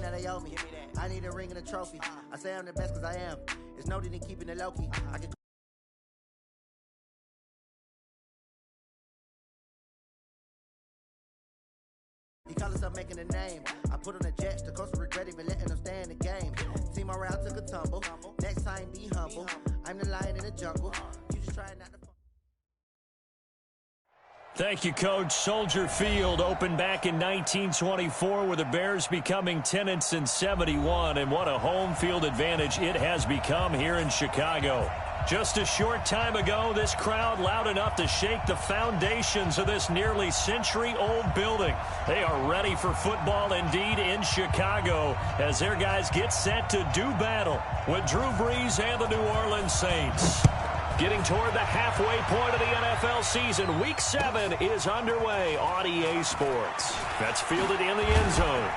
everything that they owe me. I need a ring and a trophy. I say I'm the best because I am. It's no need in keeping it low-key. I can. He call himself making a name. I put on the Jets, the coach regret even letting them stay in the game. See my route took a tumble. Next time be humble. I'm the lion in the jungle. You just try not to. Thank you, Coach. Soldier Field opened back in 1924 with the Bears becoming 10-71, and what a home field advantage it has become here in Chicago. Just a short time ago, this crowd loud enough to shake the foundations of this nearly century-old building. They are ready for football indeed in Chicago as their guys get set to do battle with Drew Brees and the New Orleans Saints. Getting toward the halfway point of the NFL season, Week 7 is underway on EA Sports. That's fielded in the end zone.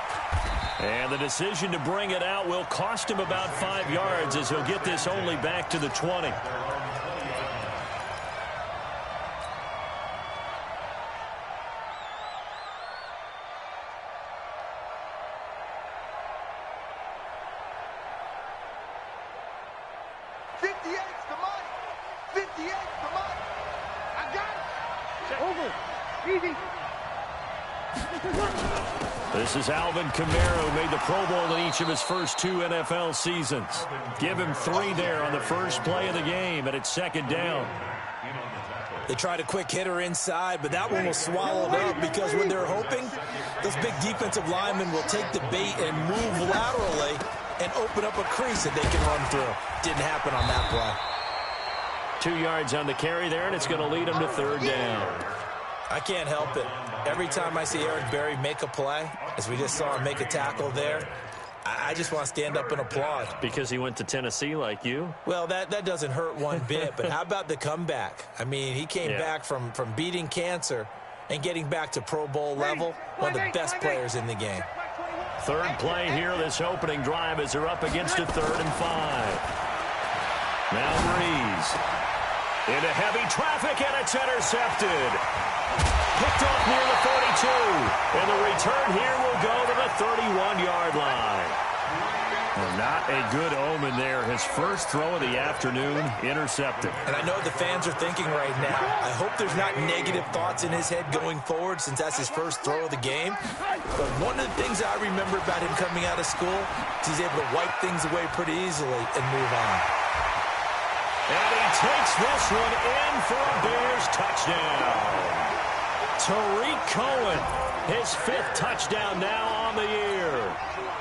And the decision to bring it out will cost him about 5 yards as he'll get this only back to the 20. This is Alvin Kamara, who made the Pro Bowl in each of his first 2 NFL seasons. Give him 3 there on the first play of the game, and it's second down. They tried a quick hitter inside, but that one was swallowed up because when they're hoping, those big defensive linemen will take the bait and move laterally and open up a crease that they can run through. Didn't happen on that play. 2 yards on the carry there, and it's going to lead him to third down. I can't help it. Every time I see Eric Berry make a play, as we just saw him make a tackle there, I just want to stand up and applaud. Because he went to Tennessee like you? Well, that doesn't hurt one bit, but how about the comeback? I mean, he came back from beating cancer and getting back to Pro Bowl level, one of the best players in the game. Third play here, this opening drive as they're up against a 3rd and 5. Now Brees into heavy traffic, and it's intercepted. Picked off near the 42, and the return here will go to the 31-yard line. Well, not a good omen there. His first throw of the afternoon, intercepted. And I know the fans are thinking right now, I hope there's not negative thoughts in his head going forward since that's his first throw of the game. But one of the things I remember about him coming out of school is he's able to wipe things away pretty easily and move on. And he takes this one in for a Bears touchdown. Tariq Cohen, his 5th touchdown now on the year,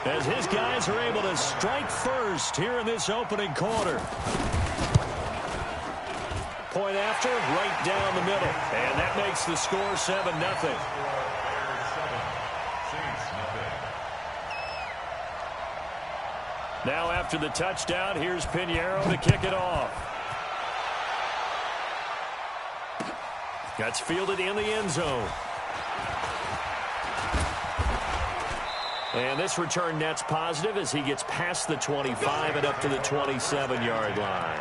as his guys are able to strike first here in this opening quarter. Point after, right down the middle, and that makes the score 7-0. Now after the touchdown, here's Pinheiro to kick it off. That's fielded in the end zone. And this return net's positive as he gets past the 25 and up to the 27-yard line.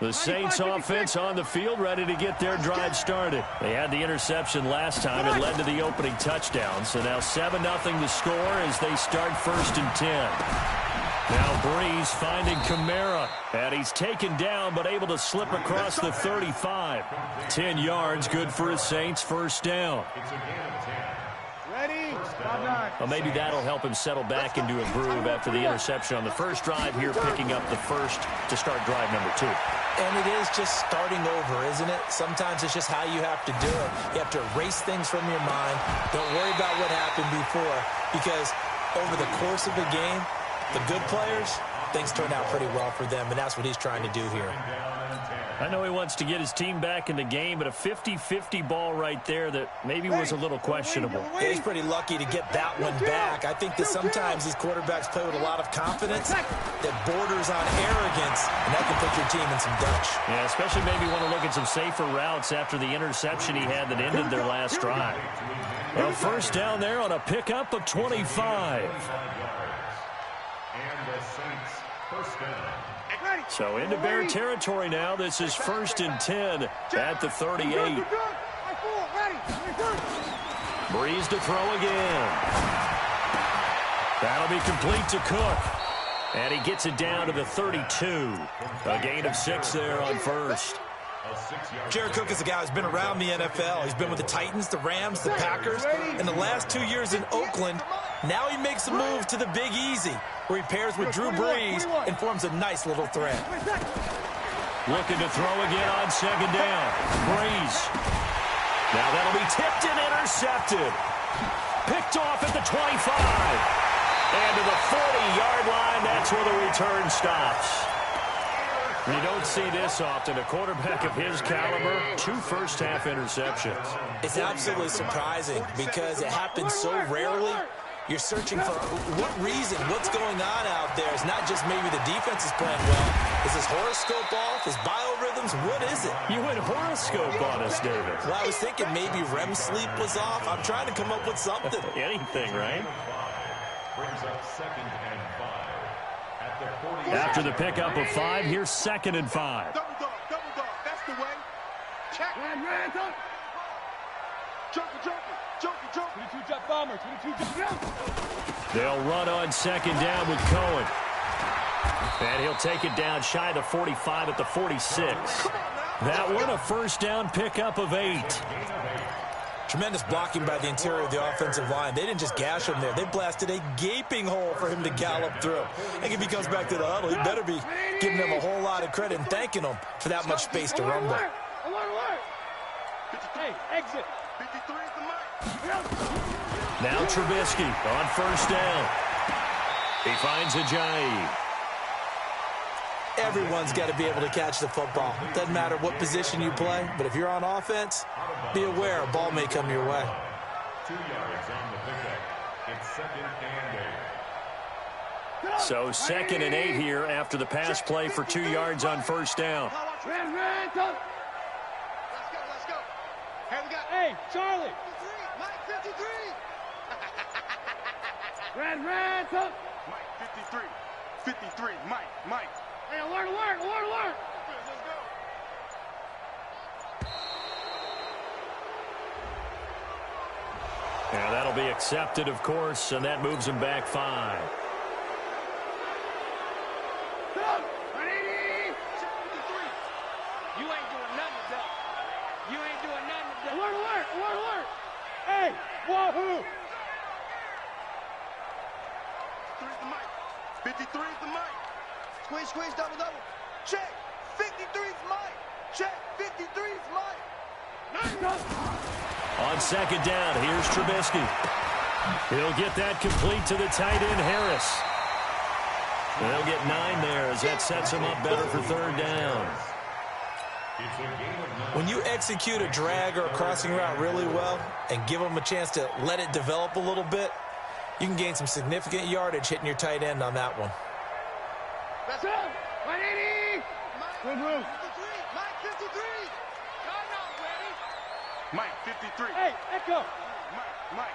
The Saints offense on the field, ready to get their drive started. They had the interception last time. It led to the opening touchdown. So now 7-0 the score as they start 1st and 10. Now Brees finding Kamara. And he's taken down but able to slip across the 35. 10 yards, good for his Saints, first down. Well, maybe that'll help him settle back into a groove after the interception on the first drive here, picking up the first to start drive number 2. And it is just starting over, isn't it? Sometimes it's just how you have to do it. You have to erase things from your mind. Don't worry about what happened before, because over the course of the game, the good players, things turn out pretty well for them, and that's what he's trying to do here. I know he wants to get his team back in the game, but a 50-50 ball right there that maybe was a little questionable. Yeah, he's pretty lucky to get that one back. I think that sometimes these quarterbacks play with a lot of confidence that borders on arrogance, and that can put your team in some dutch. Yeah, especially maybe want to look at some safer routes after the interception he had that ended their last drive. A first down there on a pickup of 25. So into Bear territory now. This is 1st and 10 at the 38. Breeze to throw again. That'll be complete to Cook. And he gets it down to the 32. A gain of 6 there on first. Jared Cook is a guy who's been around the NFL. He's been with the Titans, the Rams, the Packers. In the last 2 years in Oakland, now he makes a move to the Big Easy, where he pairs with Drew Brees and forms a nice little threat. Looking to throw again on 2nd down. Brees. Now that'll be tipped and intercepted. Picked off at the 25. And to the 40-yard line, that's where the return stops. You don't see this often. A quarterback of his caliber, 2 first-half interceptions. It's absolutely surprising because it happens so rarely. You're searching for what reason, what's going on out there. It's not just maybe the defense is playing well. Is his horoscope off? His biorhythms? What is it? You went horoscope on us, David. Well, I was thinking maybe REM sleep was off. I'm trying to come up with something. Anything, right? Brings up 2nd and 5 at the 40. After the pickup of 5, here's 2nd and 5. Double dog, that's the way. Check. Joker. 22 jump bomber, 22 jump. They'll run on 2nd down with Cohen. And he'll take it down shy of the 45 at the 46. That one a first down pickup of 8. Tremendous blocking by the interior of the offensive line. They didn't just gash him there. They blasted a gaping hole for him to gallop through. I think if he comes back to the huddle, he better be giving them a whole lot of credit and thanking them for that much space to rumble. Hey, exit. 53 is the mark. Now Trubisky on 1st down. He finds Ajayi. Everyone's got to be able to catch the football. Doesn't matter what position you play, but if you're on offense, be aware a ball may come your way. 2 yards on the pickup. It's 2nd and 8. So 2nd and 8 here after the pass play for 2 yards on 1st down. Let's go. Hey, Charlie. Mike 53. Red, Mike 53. 53, Mike. Hey, alert. Let's go. Yeah, that'll be accepted, of course, and that moves him back 5. You ain't doing nothing today. Alert. Hey, wahoo. 53 is the mic. Squeeze, double. Check. 53 is Mike. Check. 53 is Mike. On 2nd down, here's Trubisky. He'll get that complete to the tight end, Harris. They'll get 9 there as that sets him up better for 3rd down. When you execute a drag or a crossing route really well and give them a chance to let it develop a little bit, you can gain some significant yardage hitting your tight end on that one. Let's go. 180. Good move. 53. Mike 53. Timeout, ready. Mike 53. Hey, Echo. Mike.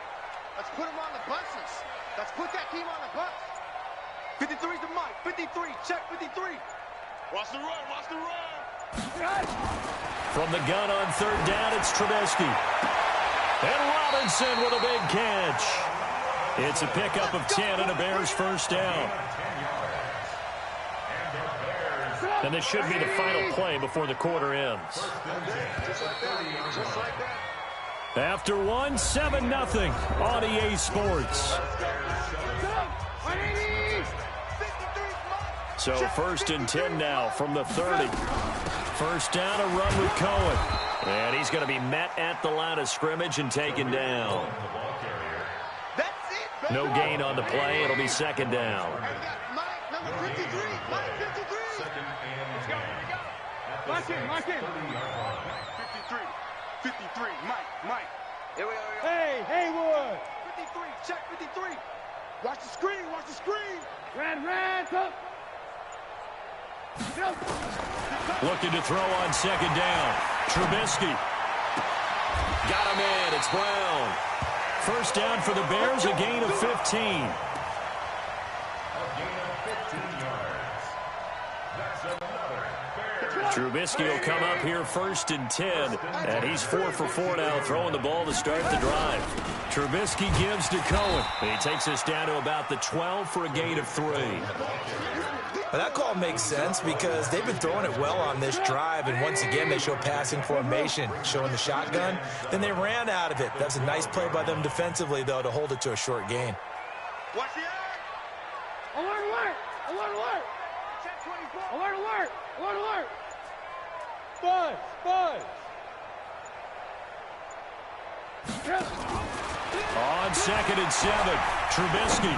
Let's put him on the buses. Let's put that team on the bus. 53 is the Mike. 53. Check 53. Watch the run. From the gun on 3rd down, it's Trubisky. And Robinson with a big catch. It's a pickup of 10 and a Bears first down. And this should be the final play before the quarter ends. After 7-0 on EA Sports. So 1st and 10 now from the 30. First down, a run with Cohen. And he's going to be met at the line of scrimmage and taken down. No gain on the play. It'll be 2nd down. Mike, number 53. Mike 53. Mark in. 53. Mike. Here we are. Hey, Haywood. 53. Check 53. Watch the screen. Red. Looking to throw on 2nd down. Trubisky. Got him in. It's Brown. first down for the Bears, a gain of 15. A gain of 15 yards. That's another Bears. Trubisky will come up here first and 10, and he's 4 for 4 now, throwing the ball to start the drive. Trubisky gives to Cohen. He takes us down to about the 12 for a gain of 3. Well, that call makes sense because they've been throwing it well on this drive, and once again they show passing formation, showing the shotgun. Then they ran out of it. That's a nice play by them defensively, though, to hold it to a short gain. Watch the eye. Alert, alert. Alert, alert. Check 24. Alert, alert. Alert, alert. Buzz, buzz. On 2nd and 7, Trubisky.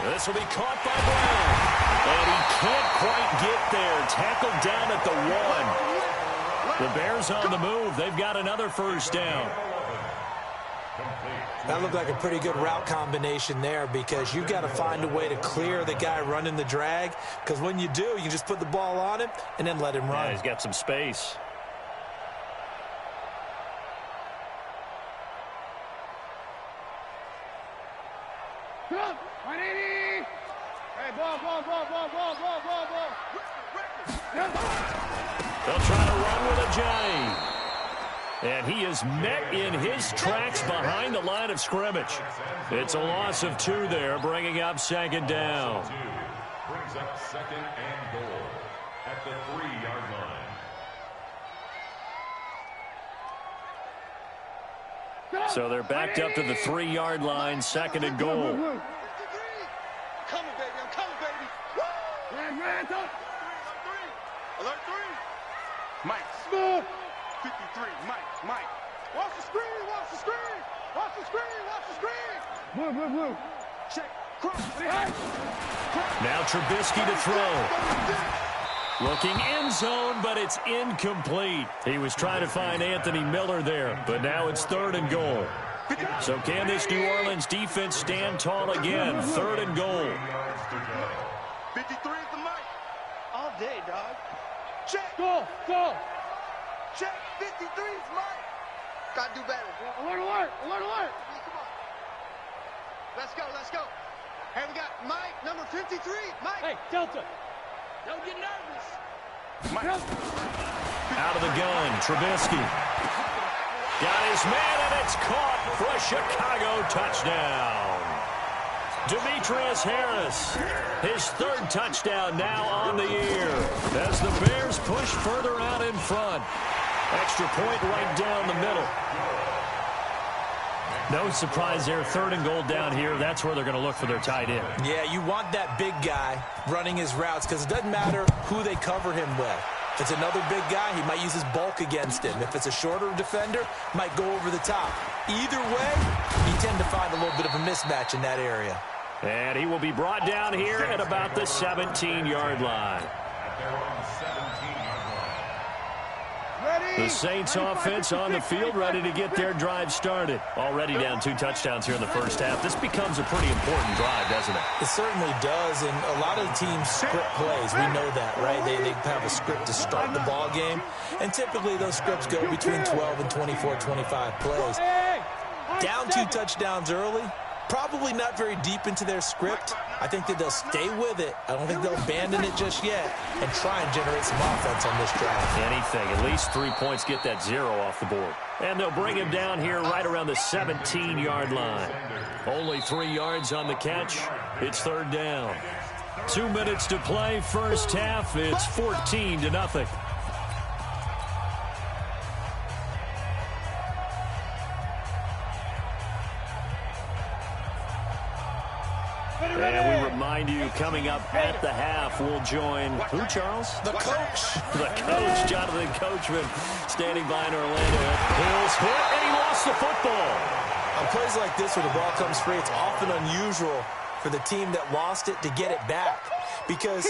This will be caught by Brown. And he can't quite get there. Tackled down at the 1. The Bears on the move. They've got another first down. That looked like a pretty good route combination there because you've got to find a way to clear the guy running the drag, because when you do, you just put the ball on him and then let him run. Yeah, he's got some space. Come, 180. Hey, ball. They'll try to run with a J. And he is met in his tracks behind the line of scrimmage. It's a loss of 2 there, bringing up 2nd down. Brings up 2nd and goal at the 3-yard line. So they're backed up to the 3-yard line, 2nd and goal. I'm coming, baby. Woo! Red, up. Alert 3. Mike. Smooth. 53. Mike. Watch the screen. Blue. Check. Cross. Now Trubisky to throw. Looking end zone, but it's incomplete. He was trying to find Anthony Miller there, but now it's 3rd and goal. So can this New Orleans defense stand tall again? 3rd and goal. 53 is the mic. All day, dog. Check. Go. Check. 53 is Mike. Gotta do better. Alert. Come on. Let's go. Hey, we got Mike, number 53. Mike. Hey, Delta. Don't get nervous. Mike. Out of the gun, Trubisky. Got his man, and it's caught for a Chicago touchdown. Demetrius Harris, his 3rd touchdown now on the year as the Bears push further out in front. Extra point right down the middle. No surprise there, 3rd and goal down here. That's where they're going to look for their tight end. Yeah, you want that big guy running his routes because it doesn't matter who they cover him with. If it's another big guy, he might use his bulk against him. If it's a shorter defender, might go over the top. Either way, you tend to find a little bit of a mismatch in that area. And he will be brought down here at about the 17-yard line. The Saints offense on the field, ready to get their drive started. Already down 2 touchdowns here in the first half. This becomes a pretty important drive, doesn't it? It certainly does, and a lot of the teams script plays. We know that, right? They have a script to start the ball game, and typically those scripts go between 12 and 24, 25 plays. Down 2 touchdowns early, probably not very deep into their script. I think that they'll stay with it. I don't think they'll abandon it just yet and try and generate some offense on this drive. Anything. At least 3 points, get that 0 off the board. And they'll bring him down here right around the 17-yard line. Only 3 yards on the catch. It's 3rd down. 2 minutes to play first half. It's 14-0. And we remind you, coming up at the half, we'll join who, Charles? The coach. The coach, Jonathan Coachman, standing by in Orlando. Hills hit, and he lost the football. On plays like this where the ball comes free, it's often unusual for the team that lost it to get it back. Because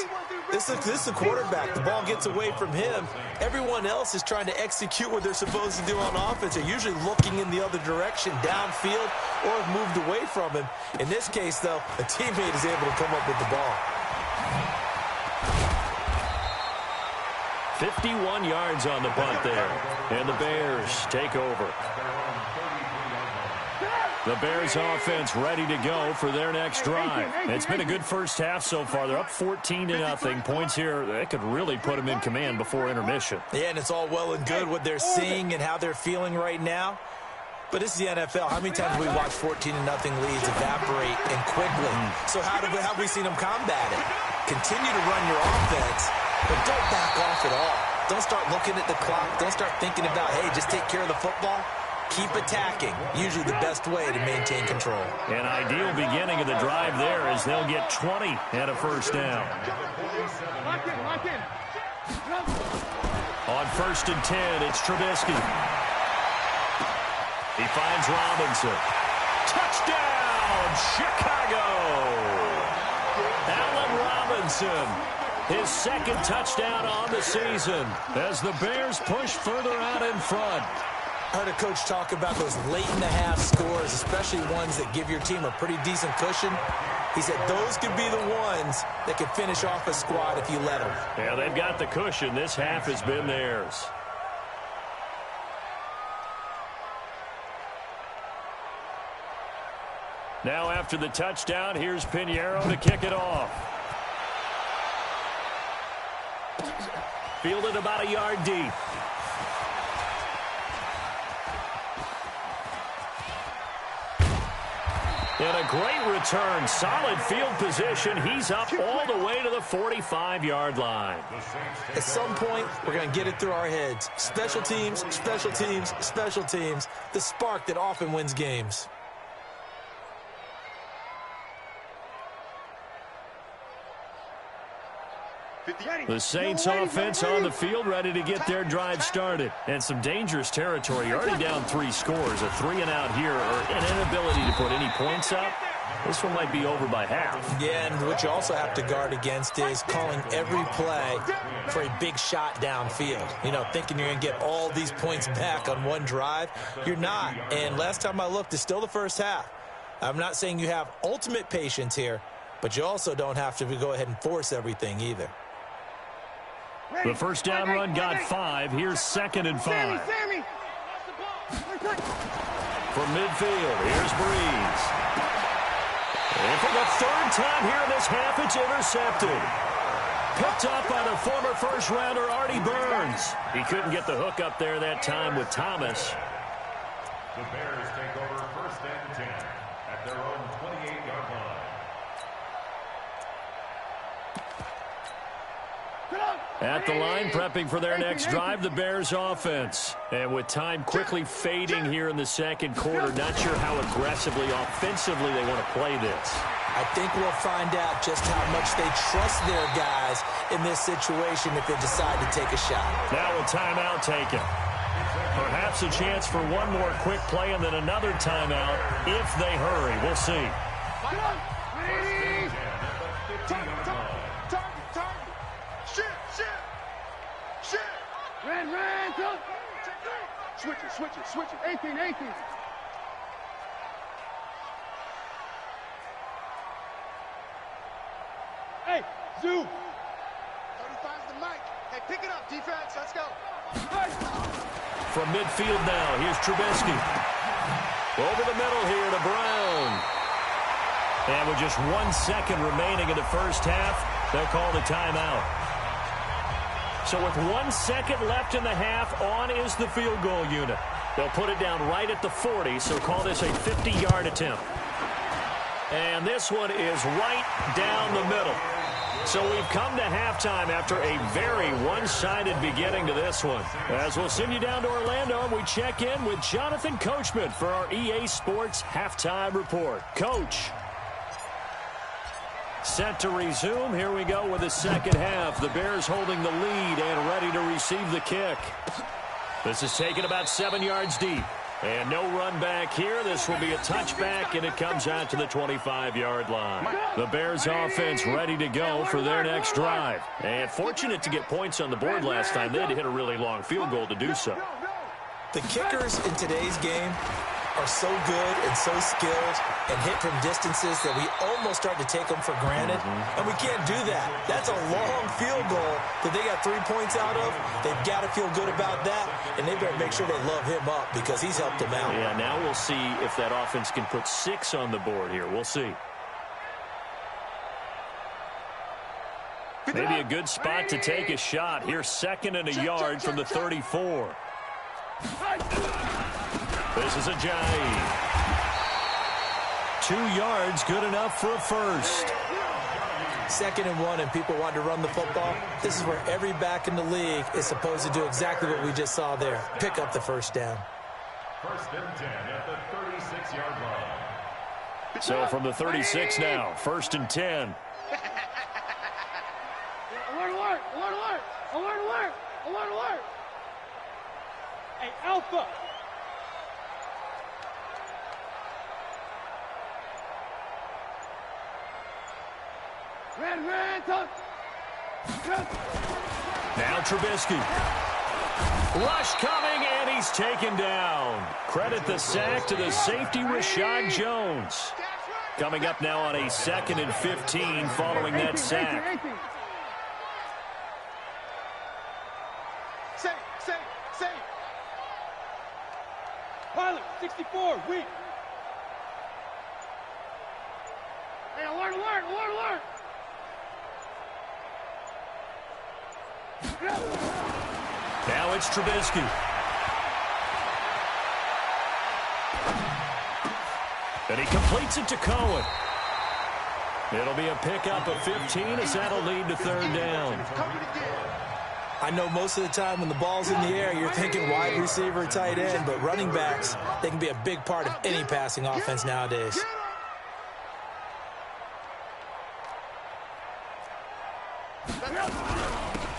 this is the quarterback. The ball gets away from him. Everyone else is trying to execute what they're supposed to do on offense. They're usually looking in the other direction, downfield, or have moved away from him. In this case, though, a teammate is able to come up with the ball. 51 yards on the punt there. And the Bears take over. The Bears offense ready to go for their next drive. It's been a good first half so far. They're up 14-0. Points here, that could really put them in command before intermission. Yeah, and it's all well and good what they're seeing and how they're feeling right now. But this is the NFL. How many times have we watched 14-0 leads evaporate and quickly? So how have we seen them combat it? Continue to run your offense, but don't back off at all. Don't start looking at the clock. Don't start thinking about, hey, just take care of the football. Keep attacking. Usually the best way to maintain control. An ideal beginning of the drive there as they'll get 20 and a first down. On 1st and 10, it's Trubisky. He finds Robinson. Touchdown, Chicago! Allen Robinson, his second touchdown on the season as the Bears push further out in front. I heard a coach talk about those late-in-the-half scores, especially ones that give your team a pretty decent cushion. He said those could be the ones that could finish off a squad if you let them. Yeah, they've got the cushion. This half has been theirs. Now after the touchdown, here's Pinheiro to kick it off. Fielded about a yard deep. And a great return. Solid field position. He's up all the way to the 45-yard line. At some point, we're going to get it through our heads. Special teams, special teams, special teams. The spark that often wins games. The Saints offense on the field ready to get their drive started. And some dangerous territory. You're already down 3 scores. A 3-and-out here or an inability to put any points up. This one might be over by half. Yeah, and what you also have to guard against is calling every play for a big shot downfield. You know, thinking you're going to get all these points back on one drive. You're not. And last time I looked, it's still the first half. I'm not saying you have ultimate patience here, but you also don't have to go ahead and force everything either. The first down run got 5. Here's 2nd and 5. From midfield, here's Breeze. And for the 3rd time here in this half, it's intercepted. Picked up by the former first-rounder Artie Burns. He couldn't get the hook up there that time with Thomas. The Bears take over 1st and 10 at their own 28-yard line. At the line, prepping for their next drive, the Bears offense. And with time quickly fading here in the 2nd quarter, not sure how aggressively, offensively they want to play this. I think we'll find out just how much they trust their guys in this situation if they decide to take a shot. Now a timeout taken. Perhaps a chance for one more quick play and then another timeout if they hurry. We'll see. Ran, go. Switch it. 18. Hey, Zoo. 35's the mic. Hey, pick it up, defense. Let's go. From midfield now, here's Trubisky. Over the middle here to Brown. And with just 1 second remaining in the first half, they'll call the timeout. So with 1 second left in the half, on is the field goal unit. They'll put it down right at the 40, so call this a 50-yard attempt. And this one is right down the middle. So we've come to halftime after a very one-sided beginning to this one. As we'll send you down to Orlando, we check in with Jonathan Coachman for our EA Sports Halftime Report. Coach. Set to resume. Here we go with the second half. The Bears holding the lead and ready to receive the kick. This is taken about 7 yards deep. And no run back here. This will be a touchback, and it comes out to the 25-yard line. The Bears offense ready to go for their next drive. And fortunate to get points on the board last time. They had to hit a really long field goal to do so. The kickers in today's game are so good and so skilled and hit from distances that we almost start to take them for granted, and we can't do that. That's a long field goal that they got 3 points out of. They've got to feel good about that, and they better make sure they love him up because he's helped them out. Yeah, now we'll see if that offense can put 6 on the board here. We'll see. Maybe a good spot to take a shot. Here's 2nd and a yard from the 34. This is a jive. 2 yards, good enough for a first. 2nd and 1, and people want to run the football. This is where every back in the league is supposed to do exactly what we just saw there. Pick up the first down. 1st and 10 at the 36-yard line. So from the 36 now, 1st and 10. Alert! Hey, Alpha! Red, touch! Now Trubisky. Rush coming, and he's taken down. Credit the sack to the safety, Rashad Jones. Coming up now on a 2nd and 15 following that sack. Say. Pilot, 64, weak. Hey, alert! Now it's Trubisky. And he completes it to Cohen. It'll be a pickup of 15 as that'll lead to 3rd down. I know most of the time when the ball's in the air, you're thinking wide receiver, tight end, but running backs, they can be a big part of any passing offense nowadays.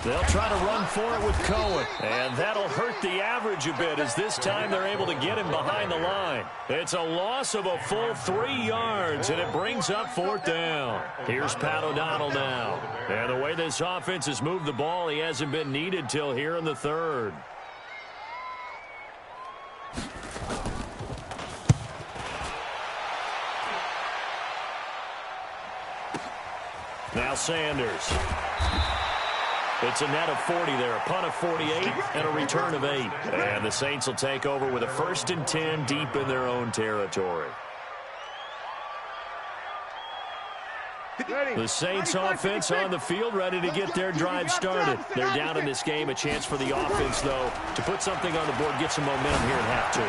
They'll try to run for it with Cohen, and that'll hurt the average a bit as this time they're able to get him behind the line. It's a loss of a full 3 yards, and it brings up 4th down. Here's Pat O'Donnell now. And the way this offense has moved the ball, he hasn't been needed till here in the 3rd. Now Sanders. It's a net of 40 there, a punt of 48, and a return of 8. And the Saints will take over with a 1st and 10 deep in their own territory. The Saints offense on the field ready to get their drive started. They're down in this game. A chance for the offense, though, to put something on the board, get some momentum here in half 2.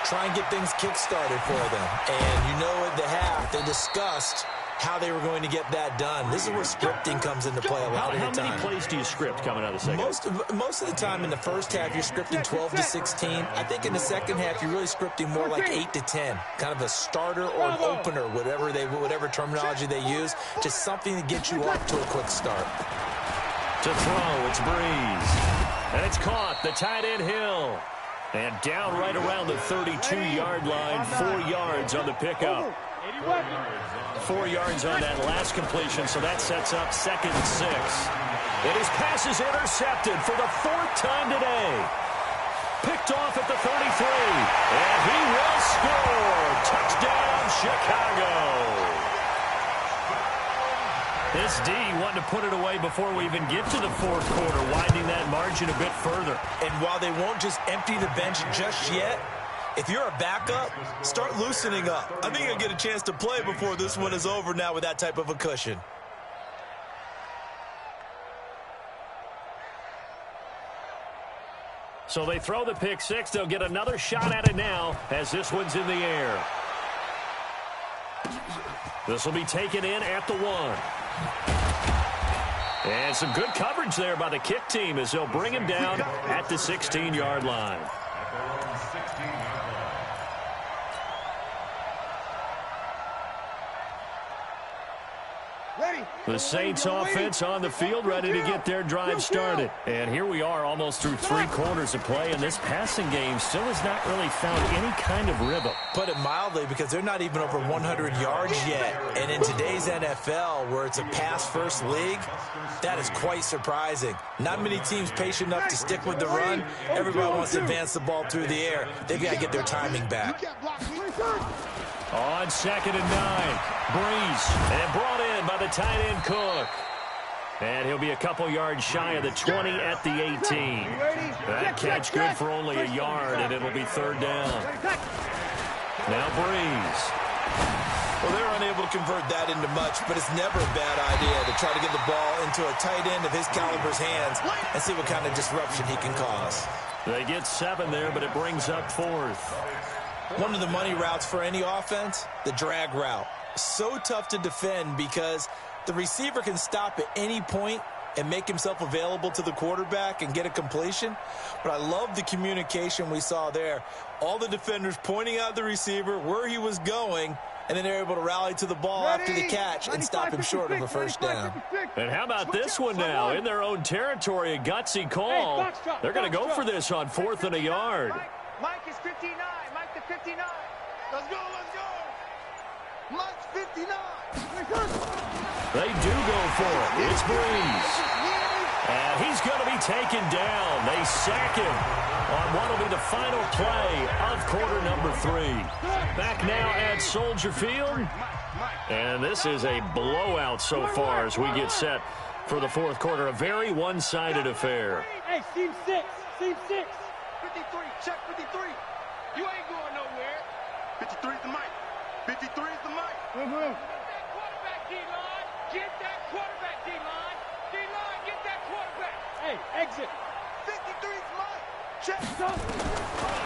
Try and get things kick-started for them. And you know at the half, they discussed how they were going to get that done. This is where scripting comes into play a lot of the time. How many plays do you script coming out of the second? Most of the time in the first half, you're scripting 12 to 16. I think in the second half, you're really scripting more like 8 to 10. Kind of a starter or an opener, whatever terminology they use. Just something to get you off to a quick start. To throw, it's Breeze. And it's caught, the tight end Hill. And down right around the 32-yard line, 4 yards on the pickup. 4 yards on that last completion, so that sets up 2nd and 6. And his pass is intercepted for the 4th time today. Picked off at the 33. And he will score. Touchdown, Chicago. This D wanting to put it away before we even get to the 4th quarter, widening that margin a bit further. And while they won't just empty the bench just yet, if you're a backup, start loosening up. I think you'll get a chance to play before this one is over now with that type of a cushion. So they throw the pick 6. They'll get another shot at it now as this one's in the air. This will be taken in at the 1. And some good coverage there by the kick team as they'll bring him down at the 16-yard line. The Saints offense on the field, ready to get their drive started. And here we are almost through 3 quarters of play, and this passing game still has not really found any kind of rhythm. Put it mildly, because they're not even over 100 yards yet. And in today's NFL, where it's a pass-first league, that is quite surprising. Not many teams patient enough to stick with the run. Everybody wants to advance the ball through the air. They've got to get their timing back. On 2nd and 9, Breeze, and brought in by the tight end Cook. And he'll be a couple yards shy of the 20 at the 18. That catch good for only a yard, and it'll be 3rd down. Now Breeze. Well, they're unable to convert that into much, but it's never a bad idea to try to get the ball into a tight end of his caliber's hands and see what kind of disruption he can cause. They get 7 there, but it brings up 4th. One of the money routes for any offense, the drag route. So tough to defend because the receiver can stop at any point and make himself available to the quarterback and get a completion. But I love the communication we saw there. All the defenders pointing out the receiver, where he was going, and then they're able to rally to the ball after the catch and stop him short of a 1st down. And how about this one now? In their own territory, a gutsy call. They're going to go for this on 4th and a yard. Mike is 59. Mike to 59. Let's go, let's go. Mike's 59. They do go for it. It's Breeze. And he's going to be taken down. They sack him on what will be the final play of quarter number 3. Back now at Soldier Field. And this is a blowout so far as we get set for the 4th quarter. A very one-sided affair. Hey, team 6. Team 6. 53. Check 53. You ain't going nowhere. 53 is the mic. 53 is the mic. Get that quarterback, D-line. Get that quarterback, D-line. D-line, get that quarterback. Hey, exit. 53 is Mike. Check.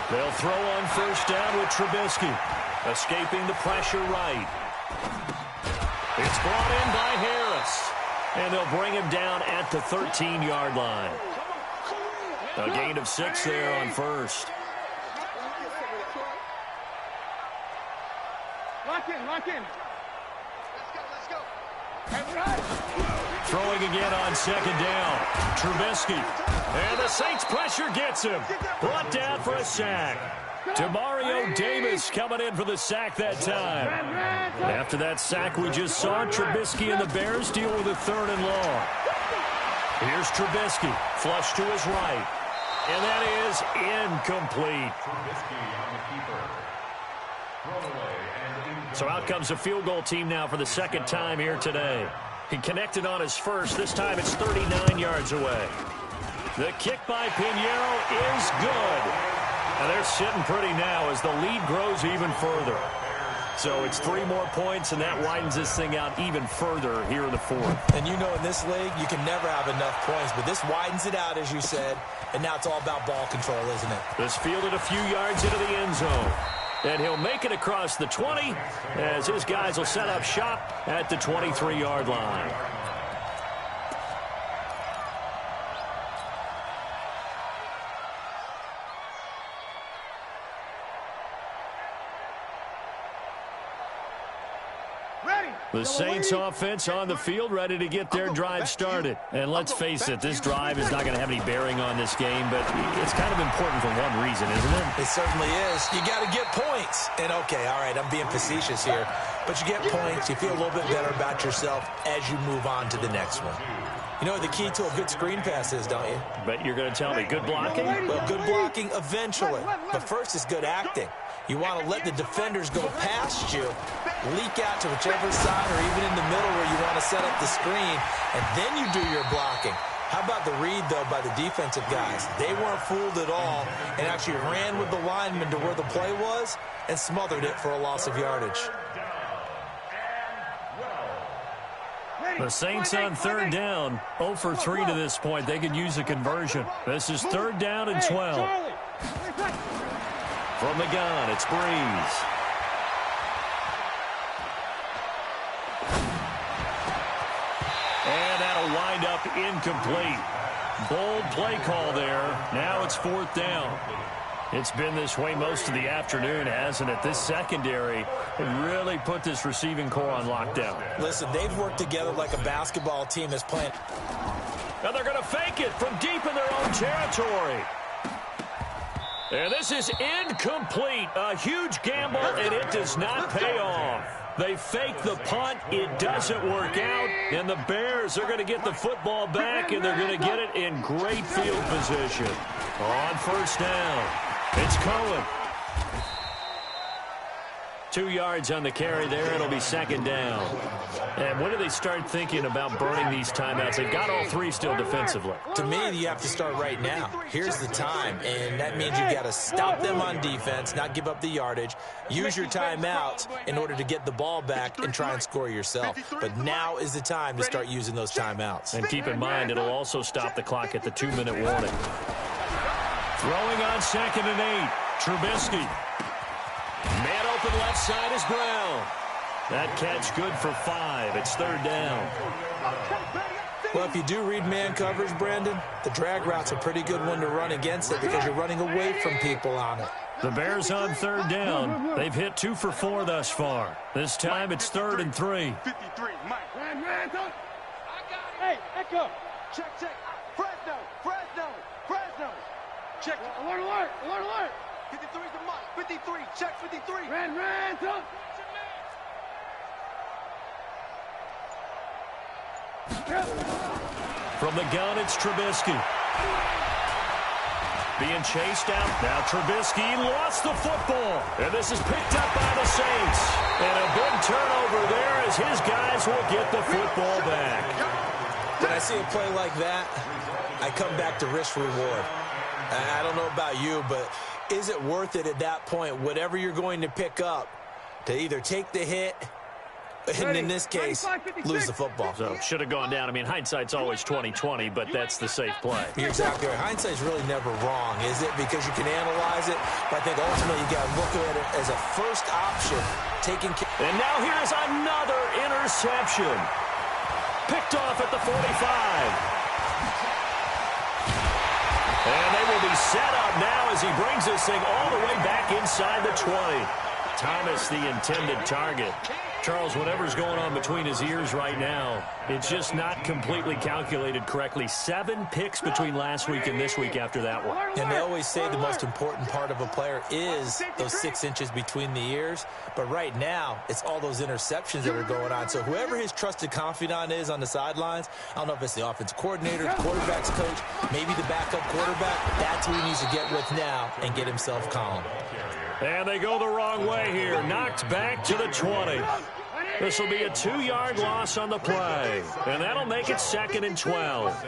They'll throw on 1st down with Trubisky. Escaping the pressure right. It's brought in by Harris. And they'll bring him down at the 13-yard line. A gain of 6 there on 1st. Lock in, lock in. Let's go, let's go. Throwing again on 2nd down. Trubisky. And the Saints pressure gets him. Brought down for a sack. Demario Davis coming in for the sack that time. After that sack we just saw, Trubisky and the Bears deal with a 3rd and long. Here's Trubisky. Flush to his right. And that is incomplete. So out comes a field goal team now for the 2nd time here today. He connected on his first. This time it's 39 yards away. The kick by Pinheiro is good. And they're sitting pretty now as the lead grows even further. So it's 3 more points, and that widens this thing out even further here in the 4th. And you know in this league, you can never have enough points, but this widens it out, as you said, and now it's all about ball control, isn't it? This fielded a few yards into the end zone. And he'll make it across the 20 as his guys will set up shop at the 23-yard line. The Saints offense on the field ready to get their drive started. And let's face it, this drive is not going to have any bearing on this game, but it's kind of important for one reason, isn't it? It certainly is. You got to get points. And okay, all right, I'm being facetious here, but you get points, you feel a little bit better about yourself as you move on to the next one. You know what the key to a good screen pass is, don't you? But you're going to tell me good blocking? Well, good blocking eventually, but first is good acting. You want to let the defenders go past you, leak out to whichever side or even in the middle where you want to set up the screen, and then you do your blocking. How about the read, though, by the defensive guys? They weren't fooled at all and actually ran with the lineman to where the play was and smothered it for a loss of yardage. The Saints on 3rd down, 0 for 3 to this point. They could use a conversion. This is 3rd down and 12. From the gun, it's Breeze. And that'll wind up incomplete. Bold play call there. Now it's 4th down. It's been this way most of the afternoon, hasn't it? This secondary really put this receiving core on lockdown. Listen, they've worked together like a basketball team that's playing. Now they're going to fake it from deep in their own territory. And this is incomplete. A huge gamble, and it does not pay off. They fake the punt. It doesn't work out. And the Bears are going to get the football back, and they're going to get it in great field position. On first down, it's Cohen. 2 yards on the carry there. It'll be second down. And when do they start thinking about burning these timeouts? They've got all three still defensively. To me, you have to start right now. Here's the time, and that means you've got to stop them on defense, not give up the yardage, use your timeouts in order to get the ball back and try and score yourself. But now is the time to start using those timeouts. And keep in mind, it'll also stop the clock at the 2-minute warning. Throwing on 2nd and 8, Trubisky. Man open left side is Brown. That catch good for 5. It's third down. Well, if you do read man coverage, Brandon, the drag route's a pretty good one to run against it because you're running away from people on it. The Bears on third down. They've hit 2 for 4 thus far. This time it's 3rd and 3. 53, Mike. Hey, Echo. Check. Fresno. Check. Alert. 53 to Mike. 53. Check 53. Ran. From the gun, it's Trubisky. Being chased out. Now Trubisky lost the football. And this is picked up by the Saints. And a big turnover there as his guys will get the football back. When I see a play like that, I come back to risk reward. I don't know about you, but is it worth it at that point, whatever you're going to pick up, to either take the hit and in this case, lose the football? So should have gone down. I mean, hindsight's always 20/20, but that's the safe play. You're exactly right. Hindsight's really never wrong, is it? Because you can analyze it, but I think ultimately you got to look at it as a first option. And now here's another interception. Picked off at the 45. And they will be set up now as he brings this thing all the way back inside the 20. Thomas, the intended target. Charles, whatever's going on between his ears right now, it's just not completely calculated correctly. 7 picks between last week and this week after that one. And they always say the most important part of a player is those 6 inches between the ears. But right now, it's all those interceptions that are going on. So whoever his trusted confidant is on the sidelines, I don't know if it's the offensive coordinator, the quarterback's coach, maybe the backup quarterback, that's who he needs to get with now and get himself calm. And they go the wrong way here. Knocked back to the 20. This will be a 2-yard loss on the play. And that'll make it 2nd and 12.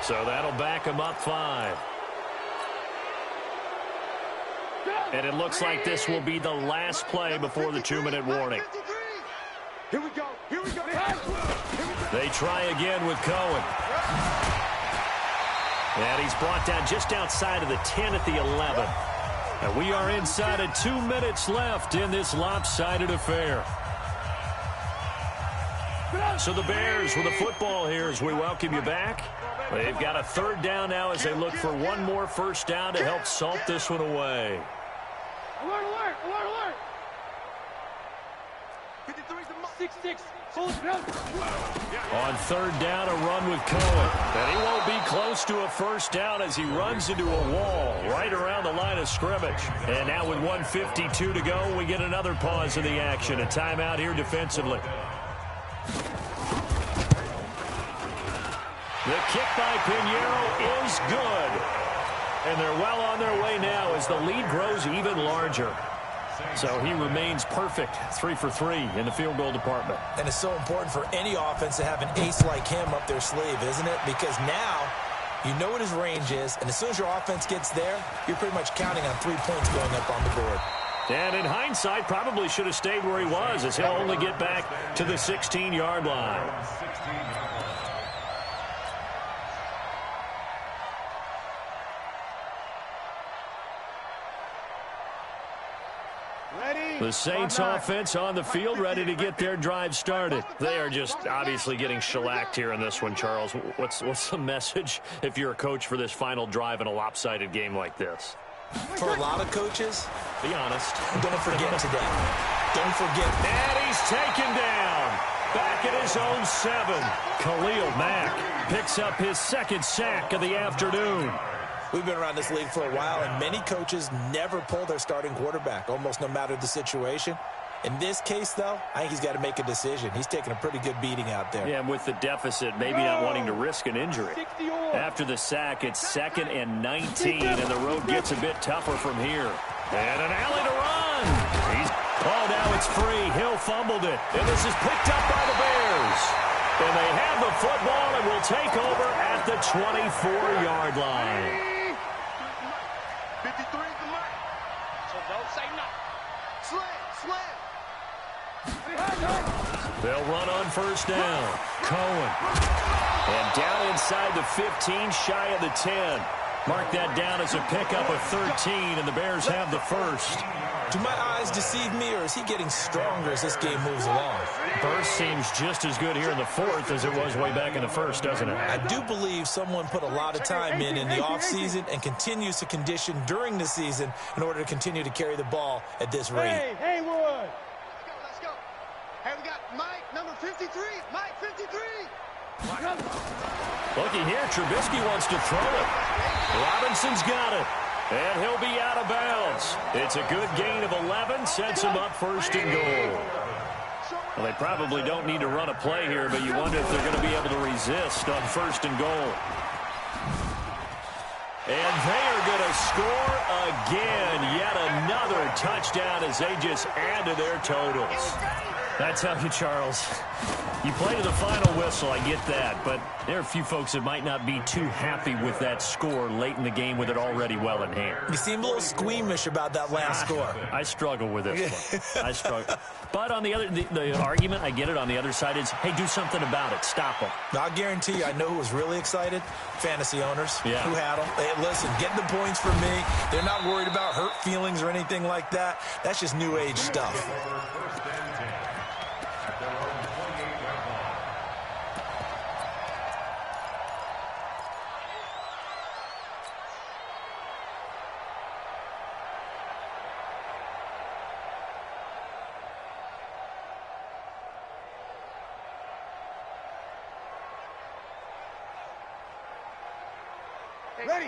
So that'll back him up 5. And it looks like this will be the last play before the 2-minute warning. Here we go. They try again with Cohen. And he's brought down just outside of the 10 at the 11. And we are inside of 2 minutes left in this lopsided affair. So the Bears with the football here as we welcome you back. They've got a 3rd down now as they look for one more first down to help salt this one away. Alert. 6-6. On 3rd down, a run with Cohen. And he won't be close to a first down as he runs into a wall right around the line of scrimmage. And now with 1:52 to go, we get another pause in the action. A timeout here defensively. The kick by Pinheiro is good. And they're well on their way now as the lead grows even larger. So he remains perfect, 3 for 3 in the field goal department. And it's so important for any offense to have an ace like him up their sleeve, isn't it? Because now you know what his range is, and as soon as your offense gets there, you're pretty much counting on 3 points going up on the board. And in hindsight, probably should have stayed where he was as he'll only get back to the 16-yard line. The Saints offense on the field, ready to get their drive started. They are just obviously getting shellacked here in this one, Charles. What's the message if you're a coach for this final drive in a lopsided game like this? For a lot of coaches, be honest. Don't forget today. Don't forget. And he's taken down. Back at his own 7. Khalil Mack picks up his second sack of the afternoon. We've been around this league for a while, and many coaches never pull their starting quarterback, almost no matter the situation. In this case, though, I think he's got to make a decision. He's taking a pretty good beating out there. Yeah, and with the deficit, maybe not wanting to risk an injury. After the sack, it's 2nd and 19, and the road gets a bit tougher from here. And an alley to run. Now it's free. Hill fumbled it, and this is picked up by the Bears. And they have the football and will take over at the 24-yard line. 53 is the mark. So don't say nothing. Slam. They'll run on first down. Cohen. And down inside the 15, shy of the 10. Mark that down as a pickup of 13, and the Bears have the first. Do my eyes deceive me, or is he getting stronger as this game moves along? Burst seems just as good here in the 4th as it was way back in the 1st, doesn't it? I do believe someone put a lot of time in the offseason and continues to condition during the season in order to continue to carry the ball at this rate. Hey, Haywood. Let's go. Hey, we got Mike, number 53. Mike, 53. Looking here, Trubisky wants to throw it. Robinson's got it. And he'll be out of bounds. It's a good gain of 11, sets him up 1st and goal. Well, they probably don't need to run a play here, but you wonder if they're going to be able to resist on 1st and goal. And they are going to score again. Yet another touchdown as they just add to their totals. I tell you, Charles, you play to the final whistle, I get that, but there are a few folks that might not be too happy with that score late in the game with it already well in hand. You seem a little squeamish about that last score. I struggle with this one. I struggle. But on the argument, I get it, on the other side is, hey, do something about it. Stop them. I'll guarantee you, I know who was really excited. Fantasy owners who had them. Hey, listen, get the points for me. They're not worried about hurt feelings or anything like that. That's just new age stuff.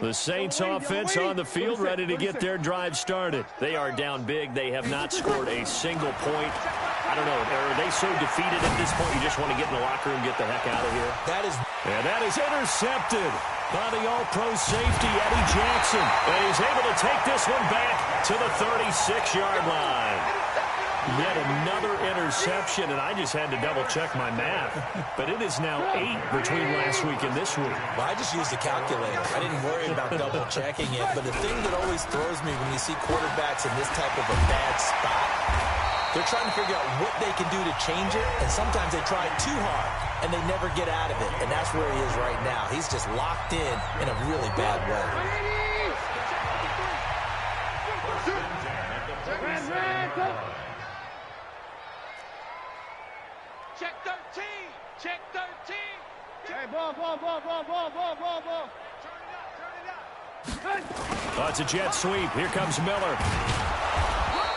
The Saints offense on the field, ready to get their drive started. They are down big. They have not scored a single point. I don't know. Are they so defeated at this point you just want to get in the locker room and get the heck out of here? And that is intercepted by the all-pro safety, Eddie Jackson. And he's able to take this one back to the 36-yard line. Yet another interception, and I just had to double-check my math. But it is now 8 between last week and this week. Well, I just used a calculator. I didn't worry about double-checking it. But the thing that always throws me when you see quarterbacks in this type of a bad spot, they're trying to figure out what they can do to change it, and sometimes they try too hard, and they never get out of it. And that's where he is right now. He's just locked in a really bad way. Check 13. Check 13. Hey, ball. Turn it up. Oh, it's a jet sweep. Here comes Miller.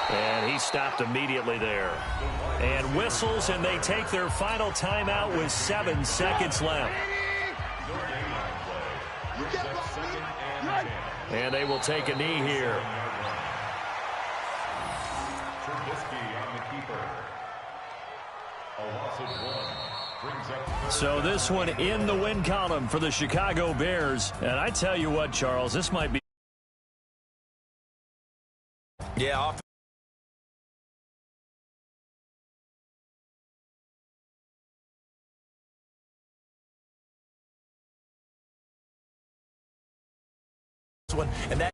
And he stopped immediately there. And whistles, and they take their final timeout with 7 seconds left. And they will take a knee here. So this one in the win column for the Chicago Bears. And I tell you what, Charles, this might be... Yeah, one, and that